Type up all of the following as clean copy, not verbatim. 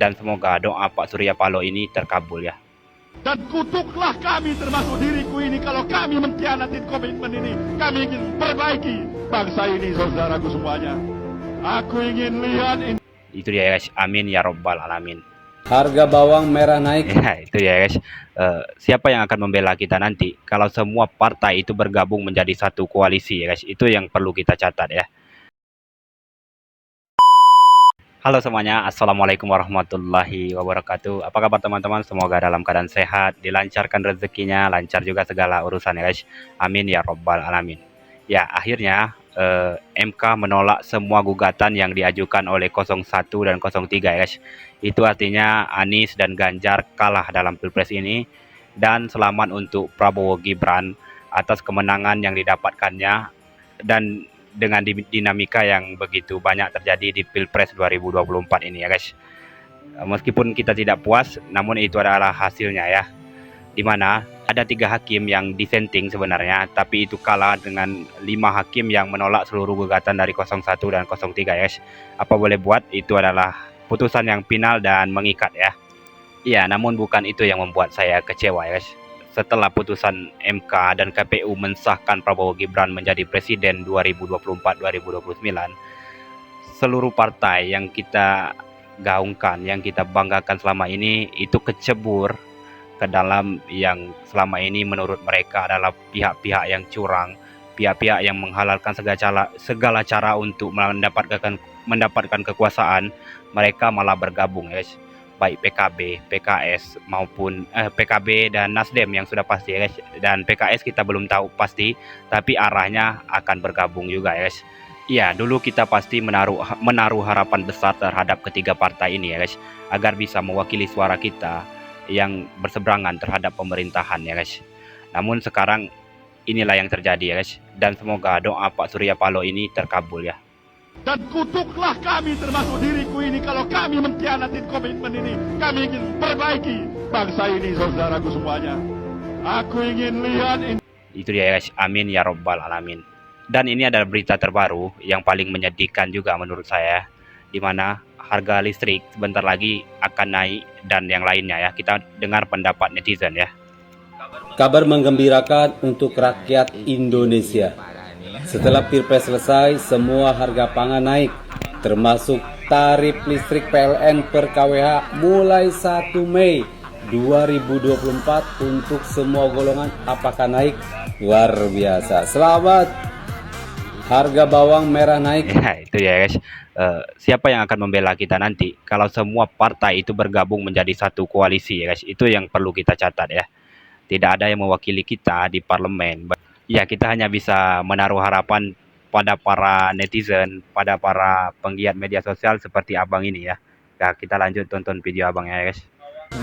Dan semoga doa Pak Surya Paloh ini terkabul ya. Dan kutuklah kami termasuk diriku ini kalau kami mengkhianati komitmen ini. Kami ingin perbaiki bangsa ini, saudaraku semuanya. Aku ingin lihat ini. Itu dia guys, amin ya robbal alamin. Harga bawang merah naik. Ya, itu ya guys. Siapa yang akan membela kita nanti kalau semua partai itu bergabung menjadi satu koalisi ya guys. Itu yang perlu kita catat ya. Halo semuanya, assalamualaikum warahmatullahi wabarakatuh. Apa kabar teman-teman? Semoga dalam keadaan sehat, dilancarkan rezekinya, lancar juga segala urusan ya guys. Amin ya robbal alamin. Ya, akhirnya MK menolak semua gugatan yang diajukan oleh 01 dan 03 ya guys. Itu artinya Anies dan Ganjar kalah dalam Pilpres ini, dan selamat untuk Prabowo Gibran atas kemenangan yang didapatkannya dan dengan dinamika yang begitu banyak terjadi di Pilpres 2024 ini ya guys. Meskipun kita tidak puas, namun itu adalah hasilnya ya. Dimana ada 3 hakim yang dissenting sebenarnya, tapi itu kalah dengan 5 hakim yang menolak seluruh gugatan dari 01 dan 03 ya guys. Apa boleh buat, itu adalah putusan yang final dan mengikat ya. Iya, namun bukan itu yang membuat saya kecewa ya guys. Setelah putusan MK dan KPU mensahkan Prabowo Gibran menjadi presiden 2024-2029, seluruh partai yang kita gaungkan, yang kita banggakan selama ini, itu kecebur ke dalam yang selama ini menurut mereka adalah pihak-pihak yang curang, pihak-pihak yang menghalalkan segala cara untuk mendapatkan kekuasaan. Mereka malah bergabung guys, baik PKB, PKS maupun PKB dan Nasdem yang sudah pasti ya guys, dan PKS kita belum tahu pasti, tapi arahnya akan bergabung juga ya guys. Iya, dulu kita pasti menaruh harapan besar terhadap ketiga partai ini ya guys, agar bisa mewakili suara kita yang berseberangan terhadap pemerintahan ya guys. Namun sekarang inilah yang terjadi ya guys, dan semoga doa Pak Surya Paloh ini terkabul ya. Dan kutuklah kami termasuk diriku ini kalau kami mengkhianati komitmen ini. Kami ingin perbaiki bangsa ini, saudaraku semuanya. Aku ingin lihat ini. Itu dia guys, amin ya robbal alamin. Dan ini adalah berita terbaru yang paling menyedihkan juga menurut saya, dimana harga listrik sebentar lagi akan naik dan yang lainnya ya. Kita dengar pendapat netizen ya. Kabar menggembirakan untuk rakyat Indonesia. Setelah Pilpres selesai, semua harga pangan naik, termasuk tarif listrik PLN per kWh mulai 1 Mei 2024 untuk semua golongan. Apakah naik? Luar biasa. Selamat. Harga bawang merah naik. Ya, itu ya guys. Siapa yang akan membela kita nanti kalau semua partai itu bergabung menjadi satu koalisi ya guys. Itu yang perlu kita catat ya. Tidak ada yang mewakili kita di parlemen. Ya, kita hanya bisa menaruh harapan pada para netizen, pada para penggiat media sosial seperti abang ini ya. Ya, kita lanjut tonton video abangnya ya guys.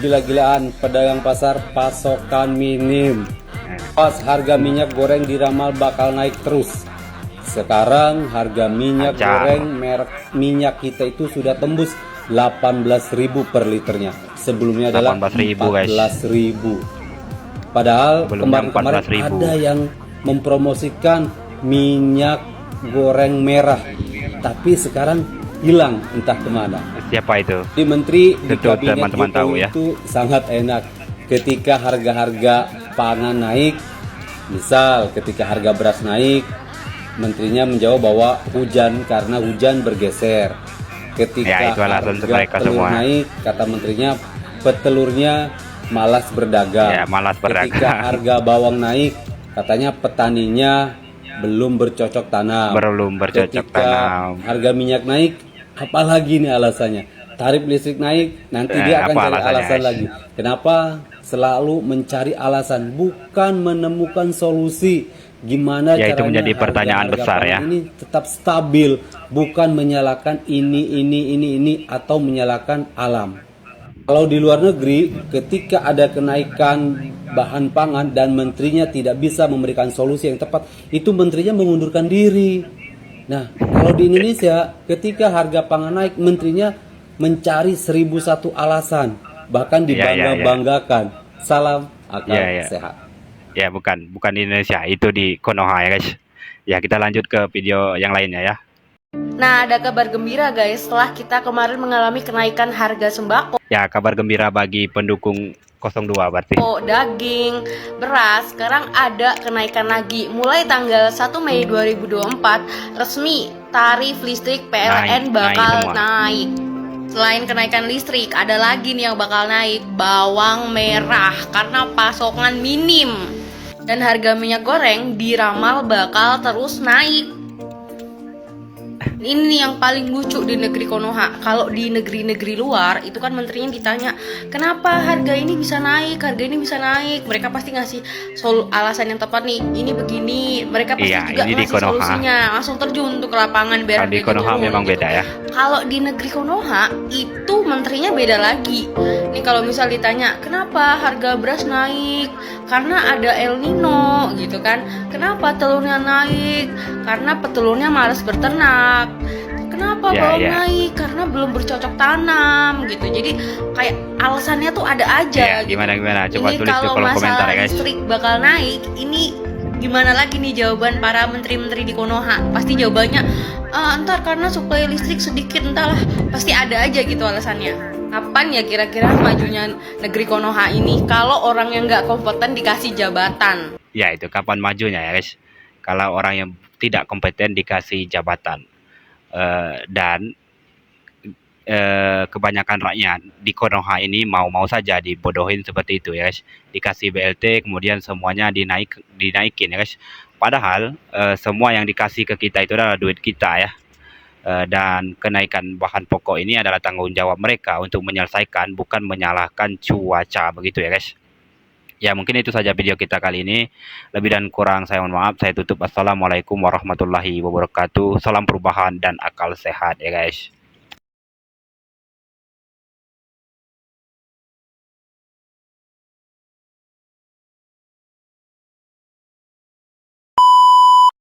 Gila-gilaan pedagang pasar pasokan minim. Pas harga minyak goreng diramal bakal naik terus. Sekarang harga minyak goreng merek minyak kita itu sudah tembus 18.000 per liternya. Sebelumnya adalah 14.000. Padahal kemarin ada yang mempromosikan minyak goreng merah, tapi sekarang hilang entah kemana. Siapa itu? Di menteri di Tentu kabinet teman-teman tahu ya. itu sangat enak ketika harga-harga pangan naik. Misal ketika harga beras naik, menterinya menjawab bahwa hujan karena hujan bergeser. Ketika Ya, itu alasan harga mereka telur semua. naik, kata menterinya petelurnya malas berdagang. Ya, malas berdagang. Ketika harga bawang naik, katanya petaninya belum bercocok tanam. Ketika harga minyak naik, apalagi nih alasannya? Tarif listrik naik, nanti dia akan cari alasan lagi. Kenapa selalu mencari alasan, bukan menemukan solusi? Gimana Ya, caranya itu menjadi pertanyaan besar ya. ini tetap stabil, bukan menyalahkan ini atau menyalahkan alam. Kalau di luar negeri, ketika ada kenaikan bahan pangan dan menterinya tidak bisa memberikan solusi yang tepat, itu menterinya mengundurkan diri. Nah, kalau di Indonesia, ketika harga pangan naik, menterinya mencari 1001 alasan, bahkan dibangga-banggakan. Salam akal sehat. Ya, bukan di Indonesia, itu di Konoha ya guys. Ya, kita lanjut ke video yang lainnya ya. Nah, ada kabar gembira guys, setelah kita kemarin mengalami kenaikan harga sembako, Ya, kabar gembira bagi pendukung 02 berarti. daging, beras, sekarang ada kenaikan lagi. Mulai tanggal 1 Mei 2024, resmi tarif listrik PLN bakal naik. Selain kenaikan listrik, ada lagi nih yang bakal naik, bawang merah karena pasokan minim. Dan harga minyak goreng diramal bakal terus naik. Ini nih yang paling lucu di negeri Konoha. Kalau di negeri-negeri luar itu kan menterinya ditanya, kenapa harga ini bisa naik, harga ini bisa naik, mereka pasti ngasih alasan yang tepat nih, ini begini. Mereka pasti juga ini di ngasih Konoha. solusinya, langsung terjun untuk ke lapangan biar Kalau di Konoha memang beda ya. Kalau di negeri Konoha itu menterinya beda lagi. Nih kalau misal ditanya, kenapa harga beras naik? Karena ada El Nino gitu kan. Kenapa telurnya naik? Karena petelurnya malas berternak. Kenapa bawang naik? Karena belum bercocok tanam gitu. Jadi kayak alasannya tuh ada aja. Gimana gitu. coba Ini tulis di kolom komentar ya guys. Listrik bakal naik. Ini gimana lagi nih jawaban para menteri-menteri di Konoha? Pasti jawabannya ntar karena suplai listrik sedikit, entahlah, pasti ada aja gitu alasannya. Kapan ya kira-kira majunya negeri Konoha ini kalau orang yang nggak kompeten dikasih jabatan? Ya, itu kapan majunya ya guys, kalau orang yang tidak kompeten dikasih jabatan. Dan kebanyakan rakyat di Konoha ini mau saja dibodohin seperti itu ya guys, dikasih BLT kemudian semuanya dinaikin ya guys, padahal semua yang dikasih ke kita itu adalah duit kita ya. Dan kenaikan bahan pokok ini adalah tanggung jawab mereka untuk menyelesaikan, bukan menyalahkan cuaca, begitu ya guys. Ya, mungkin itu saja video kita kali ini. Lebih dan kurang saya mohon maaf. Saya tutup. Assalamualaikum warahmatullahi wabarakatuh. Salam perubahan dan akal sehat ya guys.